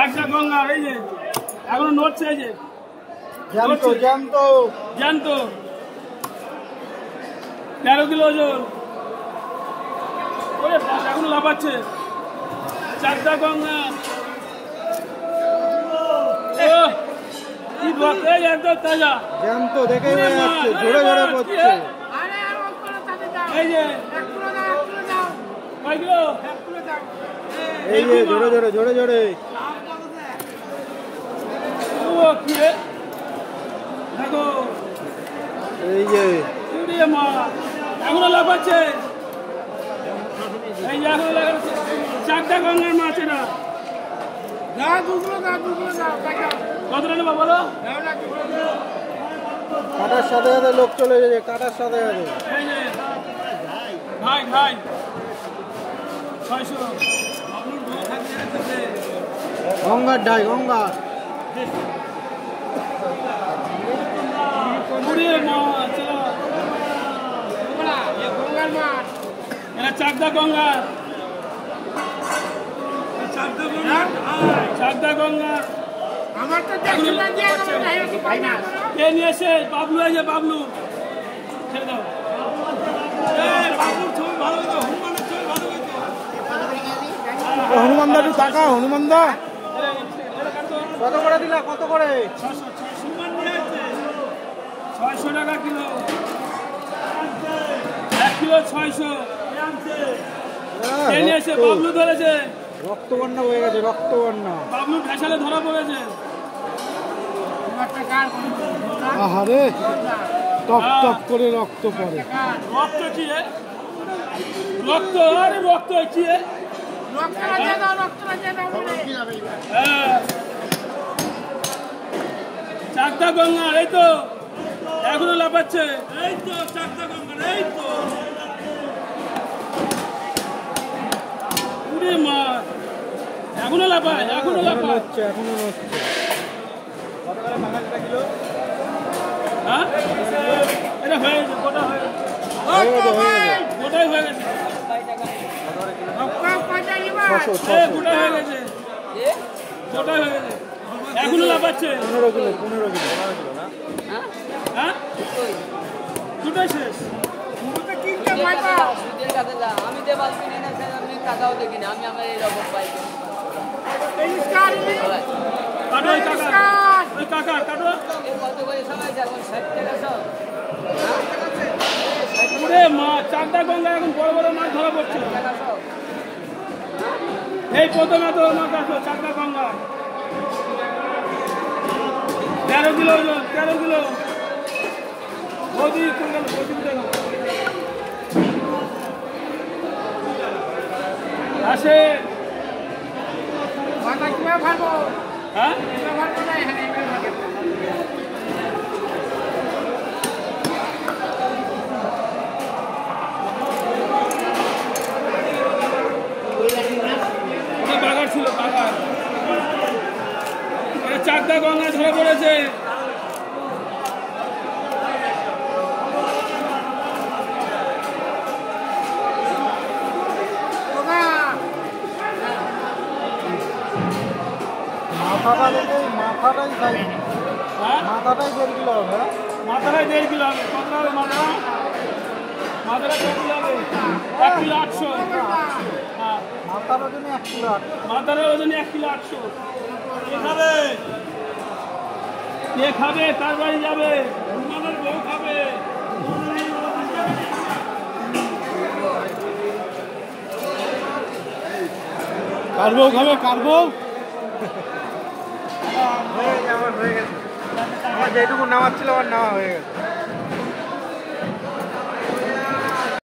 চাকদা গঙ্গা এই যে এখনো নড়ছে, এই যে জ্যান্ত জ্যান্ত জ্যান্ত 13 কিলো ওজন, এখনো লাফাচ্ছে। চাকদা গঙ্গা কি রক্ত, একদম তাজা জ্যান্ত, দেখে যাচ্ছে ঝরে ঝরে পড়ছে। এই যে কয় কিলো, এই যে ঝরে ঝরে ঝরে ঝরে কি রে দেখো, এই যে মা এখনো লাফাচ্ছে। এই যে এখনো লাফাচ্ছে চাকদা গঙ্গার মাছ। এটা কত নেবা বলো? কাটার সাথে সাথে লোক চলে যাচ্ছে, কাটার সাথে সাথে। এই যে ভাই ভাই 600 গঙ্গার ঢাই, গঙ্গা চাকদা গঙ্গা, চাকদা গঙ্গা কে নিয়ে এসে বাবলু, এই যে বাবলু ছেড়ে দাও। বাবলুর ছবি ভালো হতো, হনুমানের ছবি ভালো হতো। হনুমান দা একটু টাকা, হনুমান দা কত করে দিলা, কত করে? 600 টাকা কিলো, 1 কিলো 600। নিয়ে এসে বাবলু ধরেছে, রক্তবন্যা হয়ে গেছে, রক্তবন্যা। বাবলু ফেসালে ধরা পড়েছে। আহারে টপ টপ করে রক্ত পড়ে। রক্ত কি রক্ত, আরে রক্ত কি চাকদা গঙ্গার, এই তো এখনো লাফাচ্ছে। এই তো চাকদা গঙ্গার, এই তো পুরে মাছ এখনো লাফায়, এখনো লাফায়, এখনো হচ্ছে। হ্যাঁ এটা হয়ে গেছে, গোটা হয়ে গেছে, গোটাই হয়ে গেছে, গোটা হয়ে গেছে, গোটাই হয়ে গেছে, এখনো লাফাচ্ছে। 15 কিলো 15 কিলো। হ্যাঁ দুটোই শেষ। আমি যে বাল কিনি না স্যার, আমি টাকাও দেখি না, আমি আমার এইরকম পাই। কত করে সময় যাবো? 60 টাকা সব। মাছ চাকদা গঙ্গা এখন বড় বড় মাছ ধরা পড়ছে। টাকা সব। এই প্রথমে তো মাছ আসলো চাকদা গঙ্গা, 13 কিলো ওজন, 13 কিলো। বৌদি কোন গেল, বৌদি কোথায় গেল? আসে হ্যাঁ বাগার ছিল, বাগার। চাকদা গঙ্গা ধরে পড়েছে। মাথাটাই 1.5 কিলো হবে। মাথাটাই 1.5 কিলো হবে। কত হবে মাথা? মাথাটা কত কিলো হবে? 1 কিলো 800। হ্যাঁ মাথার ওজনে 1 কিলো 800। মাথার ওজনে 1 কিলো 800। কে খাবে? কে খাবে? কার বাড়ি যাবে? হনুমানের বউ খাবে। কার বউ খাবে? কার বউ? আমার যেটুকু নামাচ্ছিল আমার নেওয়া হয়ে গেছে।